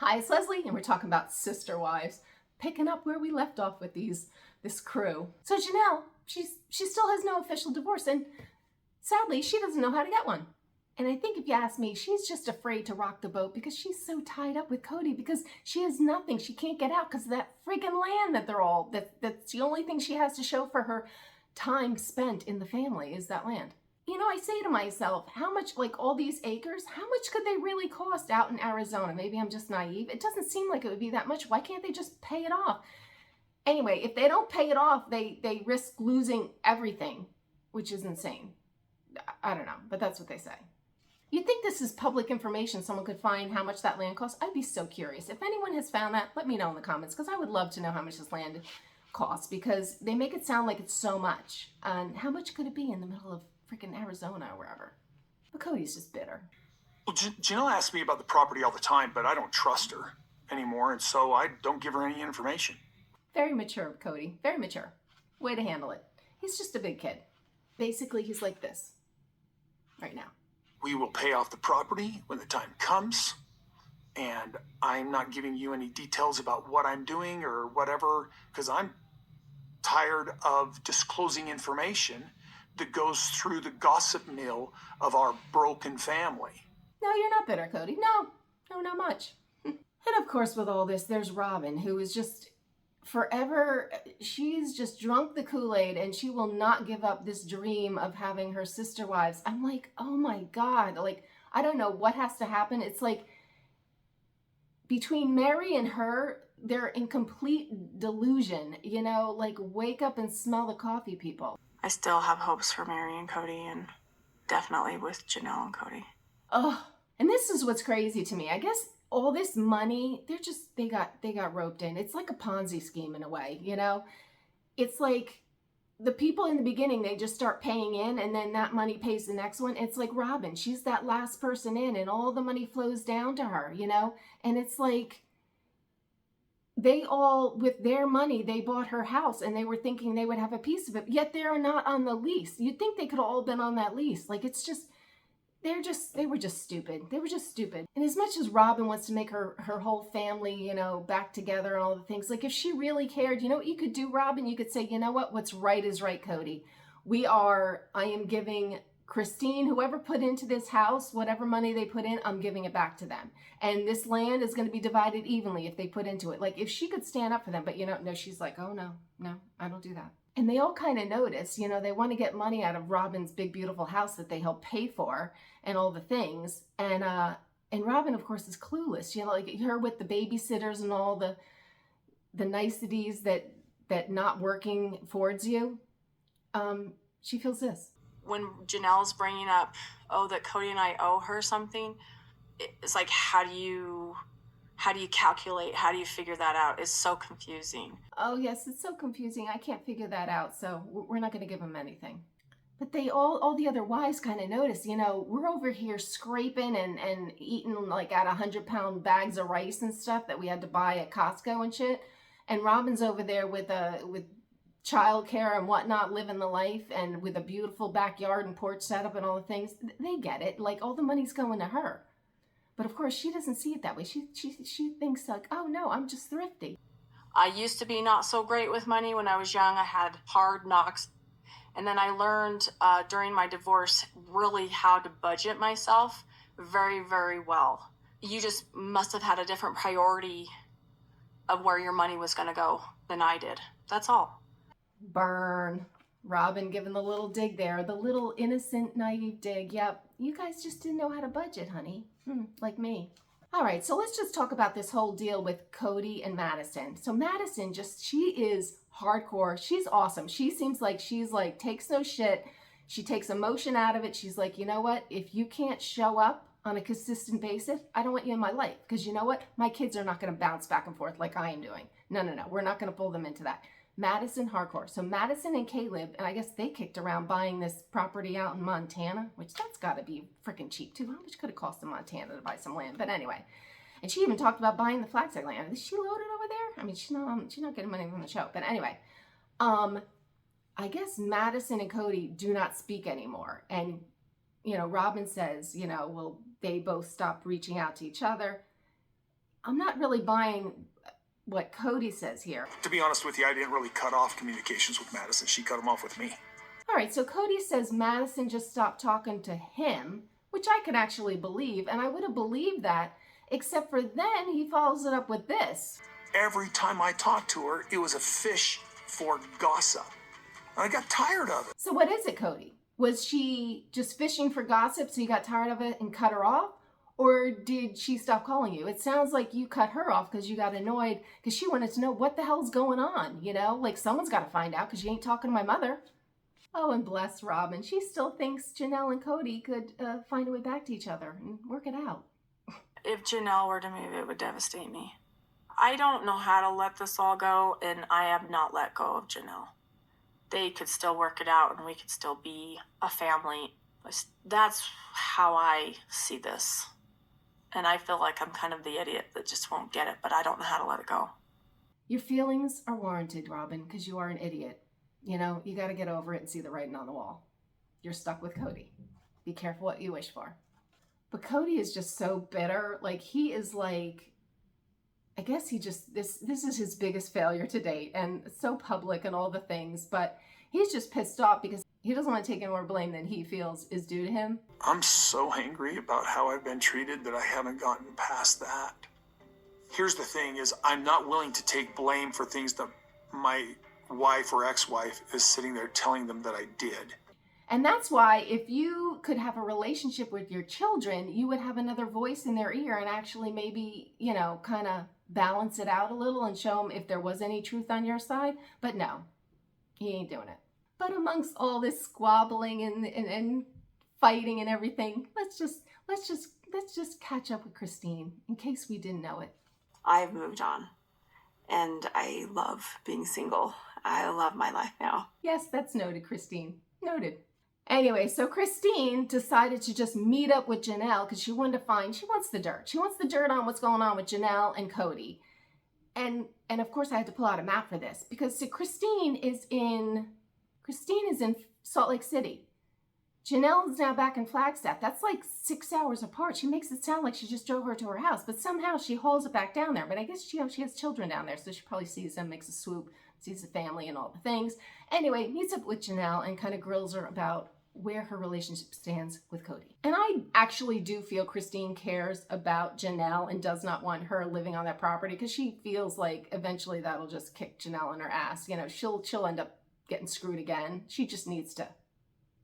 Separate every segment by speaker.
Speaker 1: Hi, it's Leslie, and we're talking about sister wives, picking up where we left off with this crew. So Janelle, she still has no official divorce, and sadly, she doesn't know how to get one. And I think if you ask me, she's just afraid to rock the boat because she's so tied up with Kody because she has nothing. She can't get out because of that freaking land that's the only thing she has to show for her time spent in the family is that land. You know, I say to myself, how much, like all these acres, how much could they really cost out in Arizona? Maybe I'm just naive. It doesn't seem like it would be that much. Why can't they just pay it off? Anyway, if they don't pay it off, they risk losing everything, which is insane. I don't know, but that's what they say. You'd think this is public information. Someone could find how much that land costs. I'd be so curious. If anyone has found that, let me know in the comments because I would love to know how much this land costs because they make it sound like it's so much. And how much could it be in the middle of freaking Arizona or wherever? But Kody's just bitter.
Speaker 2: Well, Janelle asks me about the property all the time, but I don't trust her anymore, and so I don't give her any information.
Speaker 1: Very mature, Kody. Very mature. Way to handle it. He's just a big kid. Basically, he's like this right now.
Speaker 2: We will pay off the property when the time comes, and I'm not giving you any details about what I'm doing or whatever, because I'm tired of disclosing information that goes through the gossip mill of our broken family.
Speaker 1: No, you're not bitter, Kody. No, not much. And of course, with all this, there's Robyn, who is just forever, she's just drunk the Kool-Aid and she will not give up this dream of having her sister wives. I'm like, oh my God, like, I don't know what has to happen. It's like between Mary and her, they're in complete delusion, you know, like wake up and smell the coffee, people.
Speaker 3: I still have hopes for Mary and Kody, and definitely with Janelle and Kody.
Speaker 1: Oh, and this is what's crazy to me. I guess all this money, they got roped in. It's like a Ponzi scheme in a way, you know? It's like the people in the beginning, they just start paying in and then that money pays the next one. It's like Robyn, she's that last person in and all the money flows down to her, you know? And it's like they all, with their money, they bought her house and they were thinking they would have a piece of it, yet they're not on the lease. You'd think they could have all been on that lease. Like, it's just, they were just stupid. They were just stupid. And as much as Robyn wants to make her whole family, you know, back together and all the things, like if she really cared, you know what you could do, Robyn? You could say, you know what's right is right, Kody. I am giving Christine, whoever put into this house, whatever money they put in, I'm giving it back to them. And this land is going to be divided evenly if they put into it. Like if she could stand up for them, but you know, no, she's like, oh no, I don't do that. And they all kind of notice, you know, they want to get money out of Robyn's big, beautiful house that they helped pay for and all the things. And Robyn, of course, is clueless, you know, like her with the babysitters and all the niceties that not working affords you. She feels this.
Speaker 3: When Janelle's bringing up, that Kody and I owe her something, it's like, how do you calculate? How do you figure that out? It's so confusing.
Speaker 1: Oh yes, it's so confusing. I can't figure that out. So we're not going to give them anything. But they all the other wives kind of notice, you know, we're over here scraping and eating like out 100-pound bags of rice and stuff that we had to buy at Costco and shit. And Robyn's over there with childcare and whatnot, living the life and with a beautiful backyard and porch setup and all the things. They get it. Like all the money's going to her. But of course, she doesn't see it that way. She thinks like, oh no, I'm just thrifty.
Speaker 3: I used to be not so great with money when I was young. I had hard knocks. And then I learned during my divorce really how to budget myself very, very well. You just must have had a different priority of where your money was going to go than I did. That's all.
Speaker 1: Burn. Robyn giving the little dig there, the little innocent, naive dig. Yep, you guys just didn't know how to budget, honey. Like me. All right, so let's just talk about this whole deal with Kody and Madison. So Madison, she is hardcore. She's awesome. She seems like she's like, takes no shit. She takes emotion out of it. She's like, you know what? If you can't show up on a consistent basis, I don't want you in my life. Because you know what? My kids are not going to bounce back and forth like I am doing. No. We're not going to pull them into that. Madison, hardcore. So Madison and Caleb, and I guess they kicked around buying this property out in Montana, which that's got to be freaking cheap too. How much could it cost in Montana to buy some land? But anyway, and she even talked about buying the Flagstaff land. Is she loaded over there? I mean, she's not getting money from the show. But anyway, I guess Madison and Kody do not speak anymore. And, you know, Robyn says, you know, well, they both stopped reaching out to each other. I'm not really buying what Kody says here.
Speaker 2: To be honest with you, I didn't really cut off communications with Madison. She cut them off with me.
Speaker 1: All right, so Kody says Madison just stopped talking to him, which I could actually believe, and I would have believed that, except for then he follows it up with this.
Speaker 2: Every time I talked to her, it was a fish for gossip. I got tired of it.
Speaker 1: So what is it, Kody? Was she just fishing for gossip so you got tired of it and cut her off? Or did she stop calling you? It sounds like you cut her off because you got annoyed because she wanted to know what the hell's going on, you know? Like someone's got to find out because you ain't talking to my mother. Oh, and bless Robyn. She still thinks Janelle and Kody could find a way back to each other and work it out.
Speaker 3: If Janelle were to move, it would devastate me. I don't know how to let this all go, and I have not let go of Janelle. They could still work it out, and we could still be a family. That's how I see this. And I feel like I'm kind of the idiot that just won't get it, but I don't know how to let it go.
Speaker 1: Your feelings are warranted, Robyn, because you are an idiot. You know, you got to get over it and see the writing on the wall. You're stuck with Kody. Be careful what you wish for. But Kody is just so bitter. Like, he is like, I guess he just, this is his biggest failure to date, and so public and all the things, but he's just pissed off because he doesn't want to take any more blame than he feels is due to him.
Speaker 2: I'm so angry about how I've been treated that I haven't gotten past that. Here's the thing is I'm not willing to take blame for things that my wife or ex-wife is sitting there telling them that I did.
Speaker 1: And that's why if you could have a relationship with your children, you would have another voice in their ear and actually maybe, you know, kind of balance it out a little and show them if there was any truth on your side. But no, he ain't doing it. But amongst all this squabbling and fighting and everything, let's just catch up with Christine in case we didn't know it.
Speaker 3: I've moved on, and I love being single. I love my life now.
Speaker 1: Yes, that's noted, Christine. Noted. Anyway, so Christine decided to just meet up with Janelle because she wants the dirt. She wants the dirt on what's going on with Janelle and Kody. And of course I had to pull out a map for this because Christine is in Salt Lake City. Janelle is now back in Flagstaff. That's like 6 hours apart. She makes it sound like she just drove her to her house, but somehow she hauls it back down there. But I guess she has children down there, so she probably sees them, makes a swoop, sees the family and all the things. Anyway, meets up with Janelle and kind of grills her about where her relationship stands with Kody. And I actually do feel Christine cares about Janelle and does not want her living on that property because she feels like eventually that'll just kick Janelle in her ass. You know, she'll end up getting screwed again. She just needs to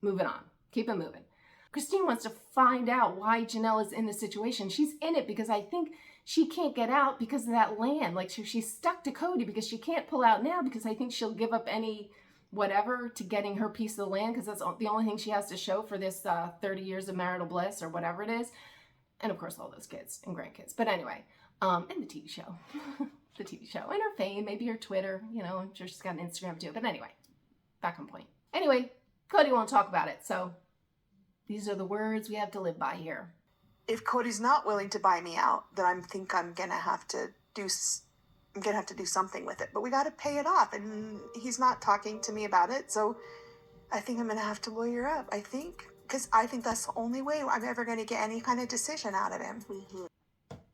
Speaker 1: move it on. Keep it moving. Christine wants to find out why Janelle is in this situation. She's in it because I think she can't get out because of that land. Like she's stuck to Kody because she can't pull out now because I think she'll give up any whatever to getting her piece of the land because that's the only thing she has to show for this 30 years of marital bliss or whatever it is. And of course all those kids and grandkids. But anyway, and the TV show. The TV show. And her fame, maybe her Twitter. You know, I'm sure she's got an Instagram too. But anyway, back on point. Anyway, Kody won't talk about it. So these are the words we have to live by here.
Speaker 4: If Kody's not willing to buy me out, then I think I'm gonna have to do something with it. But we got to pay it off, and he's not talking to me about it. So I think I'm gonna have to lawyer up. I think because I think that's the only way I'm ever gonna get any kind of decision out of him.
Speaker 3: Mm-hmm.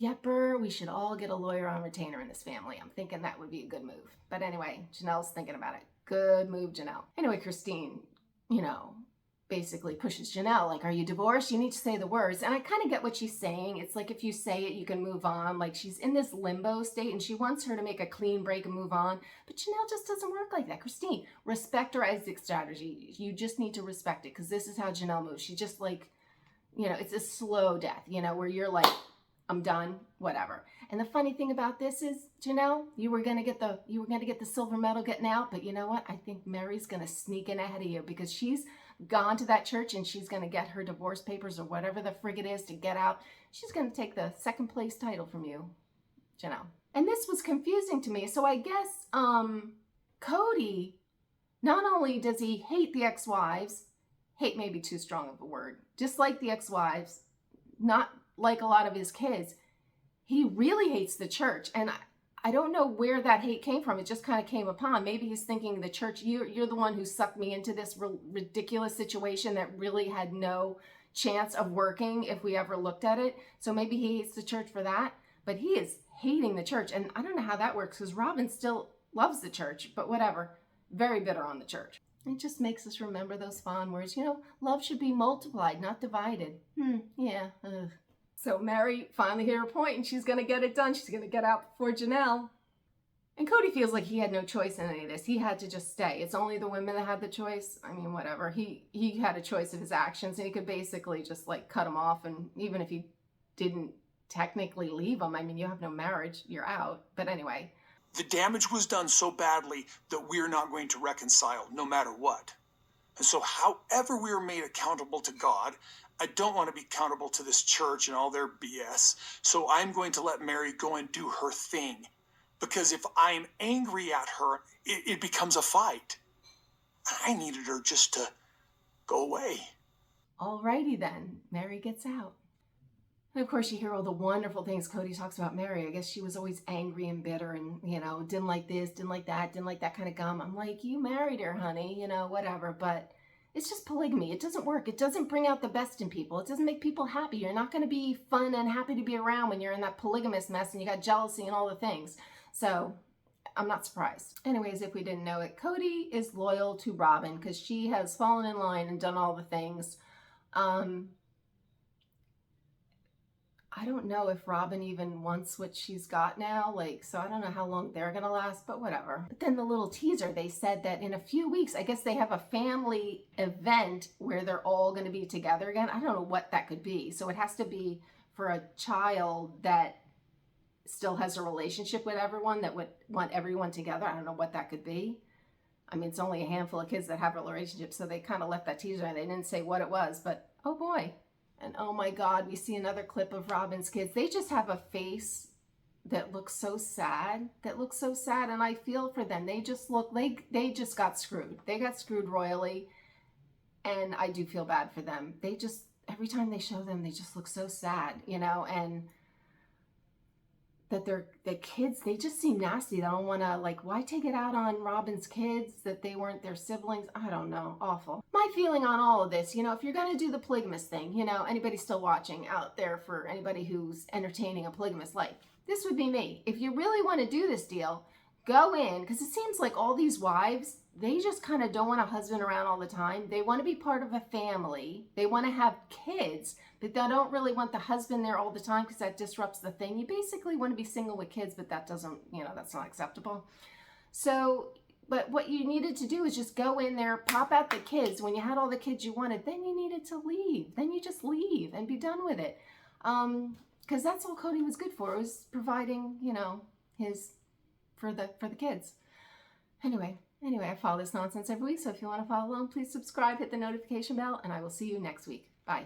Speaker 1: Yepper, we should all get a lawyer on retainer in this family. I'm thinking that would be a good move. But anyway, Janelle's thinking about it. Good move, Janelle. Anyway, Christine, you know, basically pushes Janelle, like, are you divorced? You need to say the words. And I kind of get what she's saying. It's like if you say it, you can move on. Like she's in this limbo state and she wants her to make a clean break and move on. But Janelle just doesn't work like that. Christine, respect her exit strategy. You just need to respect it because this is how Janelle moves. She just like, you know, it's a slow death, you know, where you're like, I'm done, whatever. And the funny thing about this is, Janelle, you were gonna get the silver medal getting out, but you know what? I think Mary's gonna sneak in ahead of you because she's gone to that church and she's gonna get her divorce papers or whatever the frig it is to get out. She's gonna take the second place title from you, Janelle. And this was confusing to me. So I guess Kody, not only does he hate the ex-wives, hate may be too strong of a word, dislike the ex-wives, not like a lot of his kids, he really hates the church. And I don't know where that hate came from. It just kind of came upon. Maybe he's thinking the church, you're the one who sucked me into this ridiculous situation that really had no chance of working if we ever looked at it. So maybe he hates the church for that. But he is hating the church. And I don't know how that works because Robyn still loves the church, but whatever. Very bitter on the church. It just makes us remember those fond words. You know, love should be multiplied, not divided. Yeah. Ugh. So Mary finally hit her point and she's going to get it done. She's going to get out before Janelle. And Kody feels like he had no choice in any of this. He had to just stay. It's only the women that had the choice. I mean, whatever. He had a choice of his actions, and he could basically just like cut him off. And even if he didn't technically leave him, I mean, you have no marriage, you're out. But anyway.
Speaker 2: The damage was done so badly that we're not going to reconcile no matter what. And so however we are made accountable to God, I don't want to be accountable to this church and all their BS. So I'm going to let Mary go and do her thing. Because if I'm angry at her, it becomes a fight. I needed her just to go away.
Speaker 1: Alrighty then, Mary gets out. And of course you hear all the wonderful things Kody talks about Mary. I guess she was always angry and bitter and, you know, didn't like this, didn't like that kind of gum. I'm like, you married her, honey, you know, whatever. But it's just polygamy. It doesn't work. It doesn't bring out the best in people. It doesn't make people happy. You're not going to be fun and happy to be around when you're in that polygamous mess and you got jealousy and all the things. So I'm not surprised. Anyways, if we didn't know it, Kody is loyal to Robyn because she has fallen in line and done all the things. I don't know if Robyn even wants what she's got now, so I don't know how long they're gonna last, but whatever. But then the little teaser, they said that in a few weeks, I guess they have a family event where they're all gonna be together again. I don't know what that could be. So it has to be for a child that still has a relationship with everyone, that would want everyone together. I don't know what that could be. I mean, it's only a handful of kids that have a relationship, so they kind of left that teaser and they didn't say what it was, but oh boy. And oh my God, we see another clip of Robyn's kids. They just have a face that looks so sad, and I feel for them. They just look like they just got screwed. They got screwed royally, and I do feel bad for them. They just, every time they show them, they just look so sad, you know, and that the kids, they just seem nasty. They don't want to, why take it out on Robyn's kids that they weren't their siblings? I don't know. Awful. My feeling on all of this, you know, if you're going to do the polygamous thing, you know, anybody still watching out there, for anybody who's entertaining a polygamous life, this would be me. If you really want to do this deal, go in, because it seems like all these wives, they just kind of don't want a husband around all the time. They want to be part of a family. They want to have kids, but they don't really want the husband there all the time because that disrupts the thing. You basically want to be single with kids, but that doesn't, you know, that's not acceptable. So, but what you needed to do is just go in there, pop out the kids. When you had all the kids you wanted, then you needed to leave. Then you just leave and be done with it. Because that's all Kody was good for, was providing, you know, for the kids. Anyway, I follow this nonsense every week, so if you want to follow along, please subscribe, hit the notification bell, and I will see you next week. Bye.